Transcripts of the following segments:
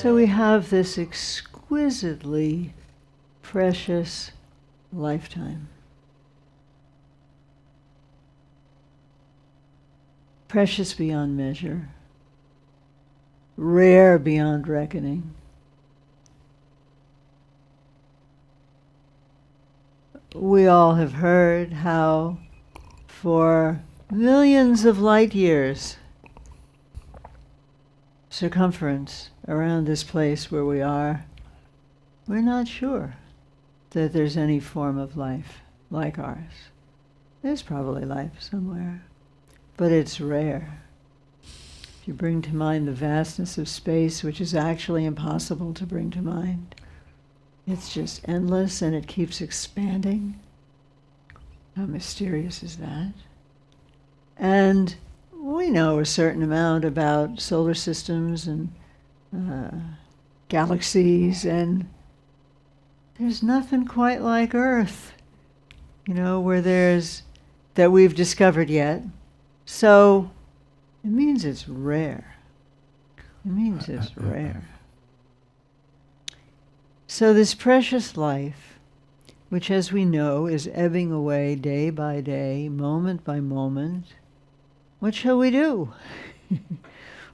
So we have this exquisitely precious lifetime. Precious beyond measure. Rare beyond reckoning. We all have heard how for millions of light years circumference around this place where we are, we're not sure that there's any form of life like ours. There's probably life somewhere, but it's rare. If you bring to mind the vastness of space, which is actually impossible to bring to mind, it's just endless and it keeps expanding. How mysterious is that? And we know a certain amount about solar systems and galaxies, and there's nothing quite like Earth, that we've discovered yet. So it means it's rare. It means it's rare. So this precious life, which as we know is ebbing away day by day, moment by moment, what shall we do?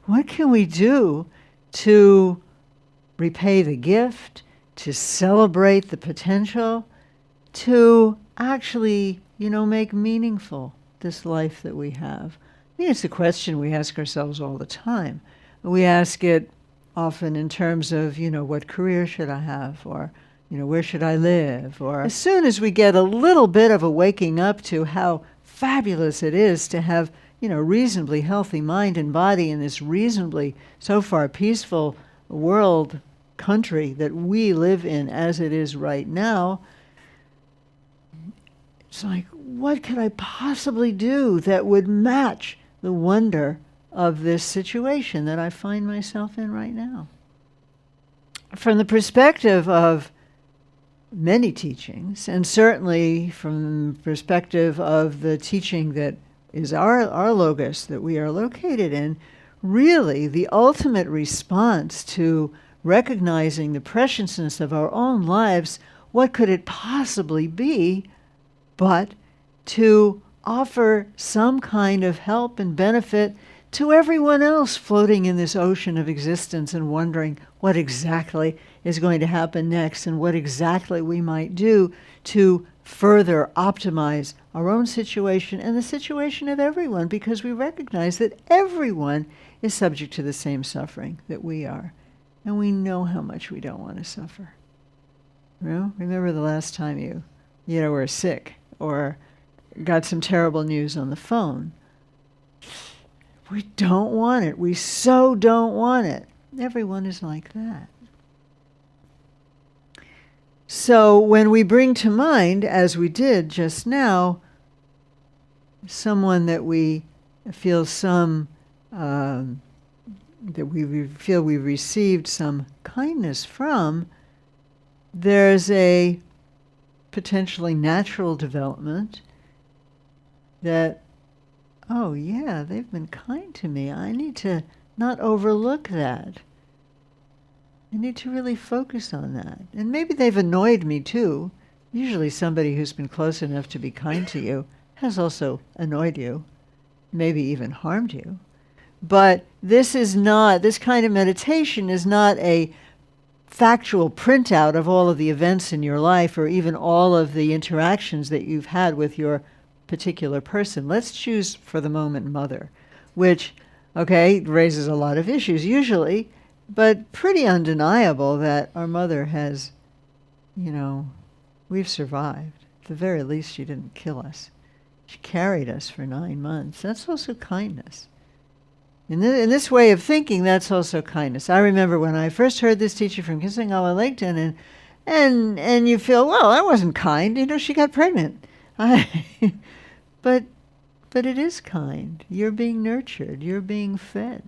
What can we do to repay the gift, to celebrate the potential, to actually, make meaningful this life that we have? I think it's a question we ask ourselves all the time. We ask it often in terms of, what career should I have? Or, where should I live? Or as soon as we get a little bit of a waking up to how fabulous it is to have, reasonably healthy mind and body in this reasonably, so far, peaceful world, country that we live in as it is right now, it's like, what could I possibly do that would match the wonder of this situation that I find myself in right now? From the perspective of many teachings, and certainly from the perspective of the teaching that is our logos that we are located in, really the ultimate response to recognizing the preciousness of our own lives, what could it possibly be but to offer some kind of help and benefit to everyone else floating in this ocean of existence and wondering what exactly is going to happen next and what exactly we might do to further optimize our own situation and the situation of everyone, because we recognize that everyone is subject to the same suffering that we are. And we know how much we don't want to suffer. Remember the last time you were sick or got some terrible news on the phone. We don't want it. We so don't want it. Everyone is like that. So when we bring to mind, as we did just now, someone that we feel that we feel we've received some kindness from, there's a potentially natural development that, oh yeah, they've been kind to me. I need to not overlook that. I need to really focus on that. And maybe they've annoyed me too. Usually somebody who's been close enough to be kind to you has also annoyed you, maybe even harmed you. But this kind of meditation is not a factual printout of all of the events in your life or even all of the interactions that you've had with your particular person. Let's choose for the moment mother, which, raises a lot of issues usually, but pretty undeniable that our mother has, we've survived. At the very least, she didn't kill us. She carried us for 9 months. That's also kindness. In this way of thinking, that's also kindness. I remember when I first heard this teaching from Kisangala Laketon, and you feel, well, that wasn't kind. She got pregnant. But it is kind. You're being nurtured. You're being fed.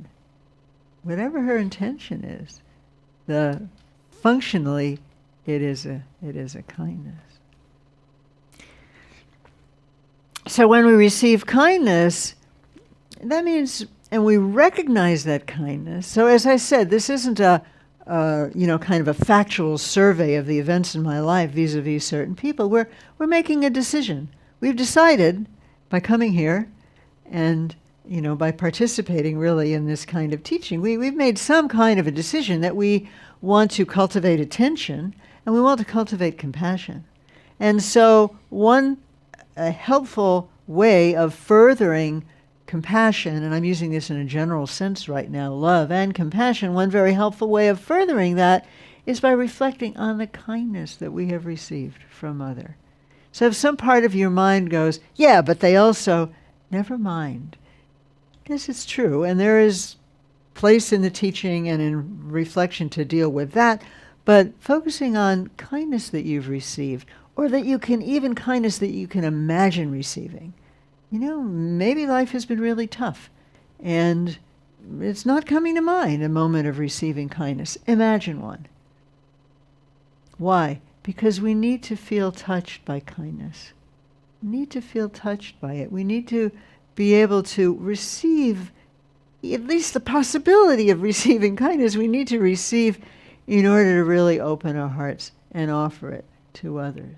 Whatever her intention is, functionally, it is a kindness. So when we receive kindness, that means, and we recognize that kindness. So as I said, this isn't a kind of a factual survey of the events in my life vis-a-vis certain people. We're making a decision. We've decided by coming here and, by participating really in this kind of teaching, we've made some kind of a decision that we want to cultivate attention and we want to cultivate compassion. And so a helpful way of furthering compassion, and I'm using this in a general sense right now, love and compassion, one very helpful way of furthering that is by reflecting on the kindness that we have received from others. So if some part of your mind goes, yeah, but they also, never mind. Yes, it's true, and there is place in the teaching and in reflection to deal with that, but focusing on kindness that you've received, or even kindness that you can imagine receiving. Maybe life has been really tough, and it's not coming to mind a moment of receiving kindness. Imagine one. Why? Because we need to feel touched by kindness. We need to feel touched by it. We need to be able to receive at least the possibility of receiving kindness. We need to receive in order to really open our hearts and offer it to others.